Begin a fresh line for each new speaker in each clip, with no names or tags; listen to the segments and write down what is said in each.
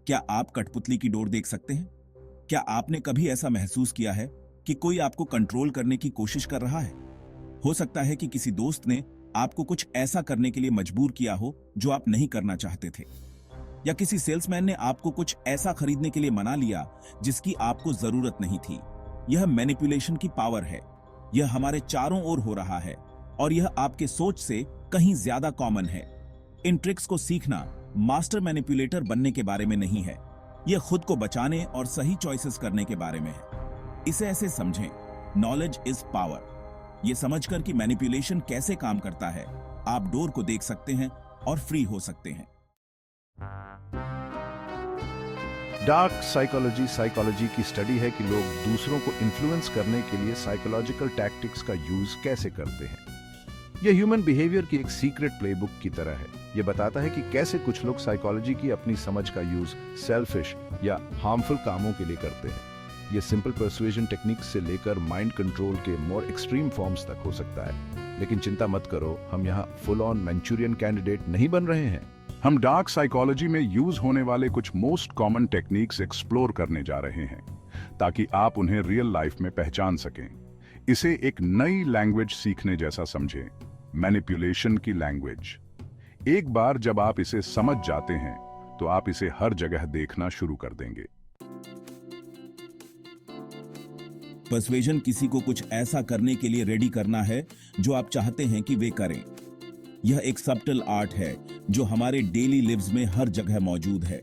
क्या आप कठपुतली की डोर देख सकते हैं? क्या आपने कभी ऐसा महसूस किया है कि कोई आपको कंट्रोल करने की कोशिश कर रहा है? हो सकता है कि किसी दोस्त ने आपको कुछ ऐसा करने के लिए मजबूर किया हो जो आप नहीं करना चाहते थे, या किसी सेल्समैन ने आपको कुछ ऐसा खरीदने के लिए मना लिया जिसकी आपको जरूरत नहीं थी। यह मैनिपुलेशन की पावर है। यह हमारे चारों ओर हो रहा है और यह आपके सोच से कहीं ज्यादा कॉमन है। इन ट्रिक्स को सीखना मास्टर मैनिपुलेटर बनने के बारे में नहीं है। यह खुद को बचाने और सही चॉइसेस करने के बारे में है। इसे ऐसे समझें, नॉलेज इज पावर। यह समझकर कि मैनिपुलेशन कैसे काम करता है, आप डोर को देख सकते हैं और फ्री हो सकते हैं।
डार्क साइकोलॉजी की स्टडी है कि लोग दूसरों को इन्फ्लुएंस करने के लिए साइकोलॉजिकल टैक्टिक्स का यूज कैसे करते हैं। यह ह्यूमन बिहेवियर की एक सीक्रेट प्लेबुक की तरह है। यह बताता है कि कैसे कुछ लोग साइकोलॉजी की अपनी समझ का यूज सेल्फिश या हार्मफुल कामों के लिए करते हैं। यह सिंपल पर्सुएजन टेक्निक्स से लेकर माइंड कंट्रोल के मोर एक्सट्रीम फॉर्म्स तक हो सकता है। लेकिन चिंता मत करो, हम यहाँ फुल ऑन मैंचूरियन कैंडिडेट नहीं बन रहे हैं।
हम डार्क साइकोलॉजी में यूज होने वाले कुछ मोस्ट कॉमन टेक्निक्स एक्सप्लोर करने जा रहे हैं ताकि आप उन्हें रियल लाइफ में पहचान सकें। इसे एक नई लैंग्वेज सीखने जैसा समझें, मैनिपुलेशन की लैंग्वेज। एक बार जब आप इसे समझ जाते हैं तो आप इसे हर जगह देखना शुरू कर देंगे।
पर्सुएजन किसी को कुछ ऐसा करने के लिए रेडी करना है जो आप चाहते हैं कि वे करें। यह एक सबटल आर्ट है जो हमारे डेली लिव्स में हर जगह मौजूद है।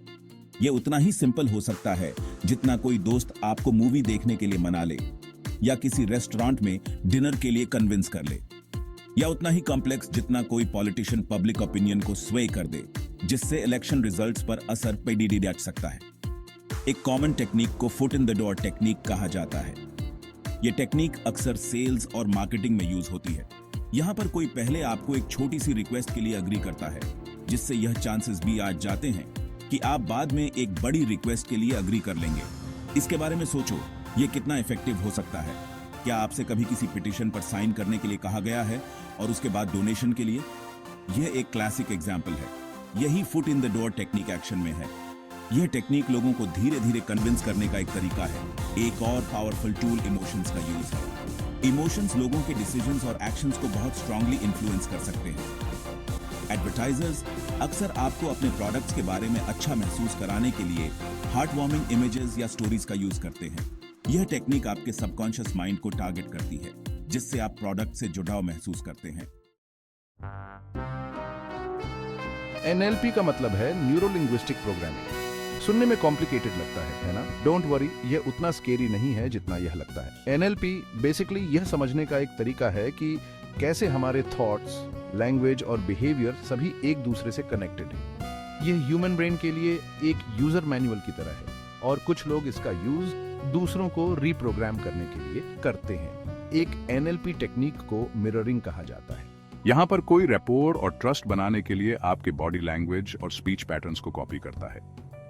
यह उतना ही सिंपल हो सकता है जितना कोई दोस्त आपको मूवी देखने के लिए मना ले, या किसी रेस्टोरेंट में डिनर के लिए कन्विंस कर ले, या उतना ही कॉम्प्लेक्स जितना कोई पॉलिटिशियन पब्लिक ओपिनियन को स्वे कर दे जिससे इलेक्शन रिजल्ट्स पर असर पेडी रच सकता है। एक कॉमन टेक्निक को foot in the door technique कहा जाता है। यह टेक्निक अक्सर सेल्स और मार्केटिंग में यूज होती है। यहां पर कोई पहले आपको एक छोटी सी रिक्वेस्ट के लिए अग्री करता है, जिससे यह चांसेस भी आ जाते हैं कि आप बाद में एक बड़ी रिक्वेस्ट के लिए अग्री कर लेंगे। इसके बारे में सोचो, यह कितना इफेक्टिव हो सकता है। क्या आपसे कभी किसी पिटीशन पर साइन करने के लिए कहा गया है और उसके बाद डोनेशन के लिए? यह एक क्लासिक एग्जाम्पल है। यही foot in the door technique action में है। यह टेक्निक लोगों को धीरे धीरे कन्विंस करने का एक तरीका है। एक और पावरफुल टूल इमोशंस का यूज है। इमोशंस लोगों के डिसीजंस और एक्शंस को बहुत स्ट्रांगली इन्फ्लुएंस कर सकते हैं। एडवर्टाइजर्स अक्सर आपको अपने प्रोडक्ट्स के बारे में अच्छा महसूस कराने के लिए हार्ट वार्मिंग इमेजेस या स्टोरीज का यूज करते हैं। यह टेक्निक आपके सबकॉन्शियस माइंड को टारगेट करती है, जिससे आप प्रोडक्ट से जुड़ाव महसूस करते हैं।
NLP का मतलब है न्यूरो लिंग्विस्टिक प्रोग्रामिंग। सुनने में कॉम्प्लिकेटेड लगता है ना? डोंट वरी, यह उतना स्केरी नहीं है जितना यह लगता है। NLP बेसिकली यह समझने का एक तरीका है कि कैसे हमारे थॉट्स, लैंग्वेज और बिहेवियर सभी एक दूसरे से कनेक्टेड हैं। यह ह्यूमन ब्रेन के लिए एक यूजर मैनुअल की तरह है और कुछ लोग इसका यूज दूसरों को रीप्रोग्राम करने के लिए करते हैं। एक NLP टेक्निक को मिररिंग कहा जाता है।
यहाँ पर कोई रैपोर्ट और ट्रस्ट बनाने के लिए आपके बॉडी लैंग्वेज और स्पीच पैटर्न्स को कॉपी करता है।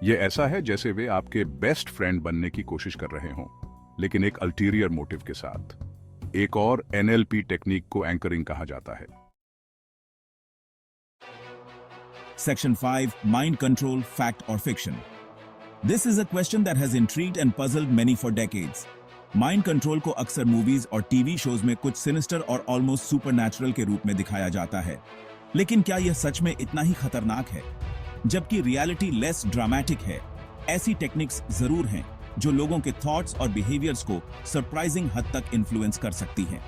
यह ऐसा है जैसे वे आपके बेस्ट फ्रेंड बनने की कोशिश कर रहे हों, लेकिन एक अल्टीरियर मोटिव के साथ। एक और NLP टेक्निक को एंकरिंग कहा जाता है।
Section 5, Mind Control, Fact or Fiction. This is a question that has intrigued and puzzled many for decades. Mind control को अक्सर मूवीज और टीवी शोज में कुछ सिनिस्टर और ऑलमोस्ट सुपरनैचुरल के रूप में दिखाया जाता है, लेकिन क्या यह सच में इतना ही खतरनाक है? जबकि रियलिटी लेस ड्रामेटिक है। ऐसी टेक्निक्स जरूर हैं जो लोगों के थॉट्स और बिहेवियर्स को सरप्राइजिंग हद तक इन्फ्लुएंस कर सकती हैं।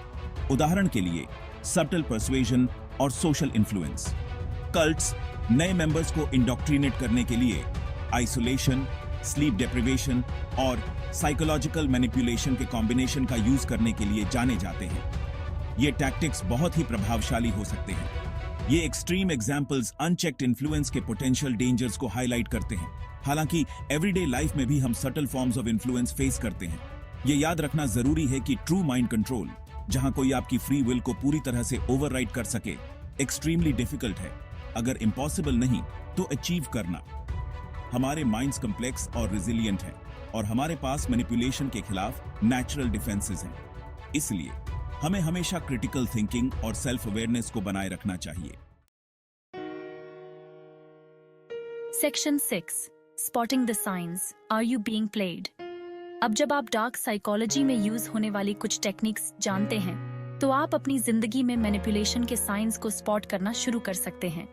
उदाहरण के लिए सबटल पर्सुएजन और सोशल इन्फ्लुएंस। कल्ट्स नए मेंबर्स को इंडोक्ट्रिनेट करने के लिए आइसोलेशन, स्लीप डेप्रिवेशन और साइकोलॉजिकल मैनिपुलेशन के कॉम्बिनेशन का यूज करने के लिए जाने जाते हैं। ये टैक्टिक्स बहुत ही प्रभावशाली हो सकते हैं। ये एक्सट्रीम एग्जाम्पल्स अनचेक्ड इन्फ्लुएंस के पोटेंशियल डेंजर्स को हाईलाइट करते हैं। हालांकि एवरीडे लाइफ में भी हम subtle forms of influence face करते हैं। ये याद रखना जरूरी है कि ट्रू माइंड कंट्रोल, जहां कोई आपकी फ्री विल को पूरी तरह से ओवरराइड कर सके, एक्सट्रीमली डिफिकल्ट है, अगर इम्पॉसिबल नहीं तो अचीव करना। हमारे माइंड्स कॉम्प्लेक्स और रिजिलियंट हैं और हमारे पास मैनिपुलेशन के खिलाफ नेचुरल डिफेंसेस हैं। इसलिए हमें हमेशा क्रिटिकल थिंकिंग और सेल्फ अवेयरनेस को बनाए रखना चाहिए।
Section 6, spotting the science, are you being played? अब जब आप डार्क साइकोलॉजी में यूज होने वाली कुछ टेक्निक्स जानते हैं, तो आप अपनी जिंदगी में मैनिपुलेशन के साइंस को स्पॉट करना शुरू कर सकते हैं।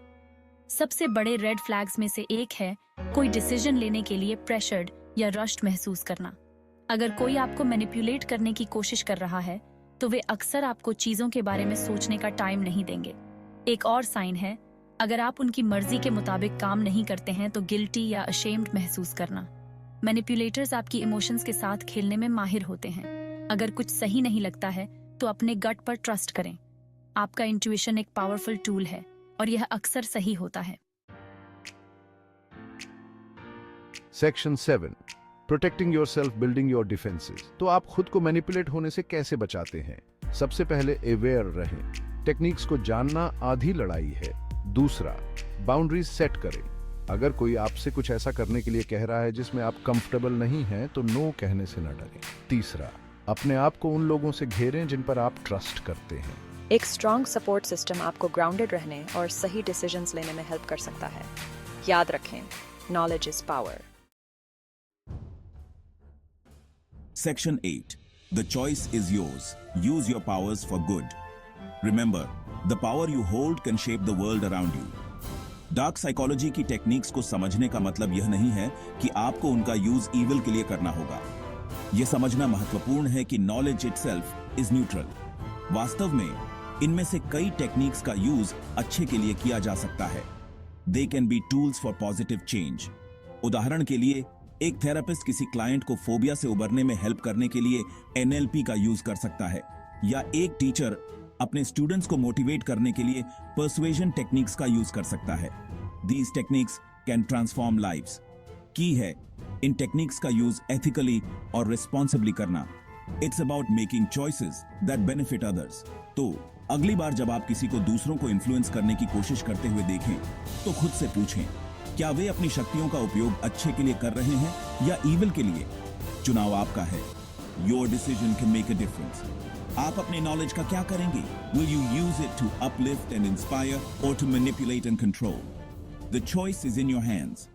सबसे बड़े रेड फ्लैग्स में से एक है कोई डिसीजन लेने के लिए प्रेशर्ड या रश्ड महसूस करना। अगर कोई आपको मैनिपुलेट करने की कोशिश कर रहा है, तो वे अक्सर आपको चीजों के बारे में सोचने का टाइम नहीं देंगे। एक और साइन है, अगर आप उनकी मर्जी के मुताबिक काम नहीं करते हैं तो गिल्टी या अशेम्ड महसूस करना। मैनिपुलेटर्स आपकी इमोशंस के साथ खेलने में माहिर होते हैं। अगर कुछ सही नहीं लगता है तो अपने गट पर ट्रस्ट करें। आपका इंट्यूशन एक पावरफुल टूल है और यह अक्सर सही होता है।
Section 7, protecting yourself, building your defences. तो आप खुद को मैनिपुलेट होने से कैसे बचाते हैं? सबसे पहले अवेयर रहें। टेक्निक्स को जानना आधी लड़ाई है। दूसरा, बाउंड्रीज सेट करें। अगर कोई आपसे कुछ ऐसा करने के लिए कह रहा है जिसमें आप कंफर्टेबल नहीं हैं, तो नो कहने से न डरें। तीसरा, अपने आप को उन लोगों से घेरें जिन पर आप ट्रस्ट करते हैं।
एक स्ट्रॉन्ग सपोर्ट सिस्टम आपको ग्राउंडेड रहने और सही डिसीजंस लेने में हेल्प कर सकता है। याद रखें, knowledge is power.
Section 8. The choice is yours. Use your powers for good. Remember, the power you hold can shape the world around you. Dark psychology की टेक्निक्स को समझने का मतलब यह नहीं है कि आपको उनका यूज इविल के लिए करना होगा। यह समझना महत्वपूर्ण है कि नॉलेज इटसेल्फ इज न्यूट्रल। वास्तव में इनमें से कई टेक्निक्स का यूज अच्छे के लिए किया जा सकता है। They can be tools for positive change. उदाहरण के लिए, एक थेरेपिस्ट किसी क्लाइंट को फोबिया से उबरने में हेल्प करने के लिए एनएलपी का यूज कर सकता है, या एक टीचर अपने स्टूडेंट्स को मोटिवेट करने के लिए पर्सुएजन टेक्निक्स का यूज कर सकता है। These techniques can transform lives. की है इन टेक्निक्स का यूज एथिकली और रिस्पॉन्सिबली करना। It's about making choices that benefit others. तो अगली बार जब आप किसी को दूसरों को इन्फ्लुएंस करने की कोशिश करते हुए देखें, तो खुद से पूछें, क्या वे अपनी शक्तियों का उपयोग अच्छे के लिए कर रहे हैं या ईविल के लिए? चुनाव आपका है। Your decision can make a difference. आप अपने नॉलेज का क्या करेंगे? Will you use it to uplift and inspire और to manipulate and control? The choice is in your hands.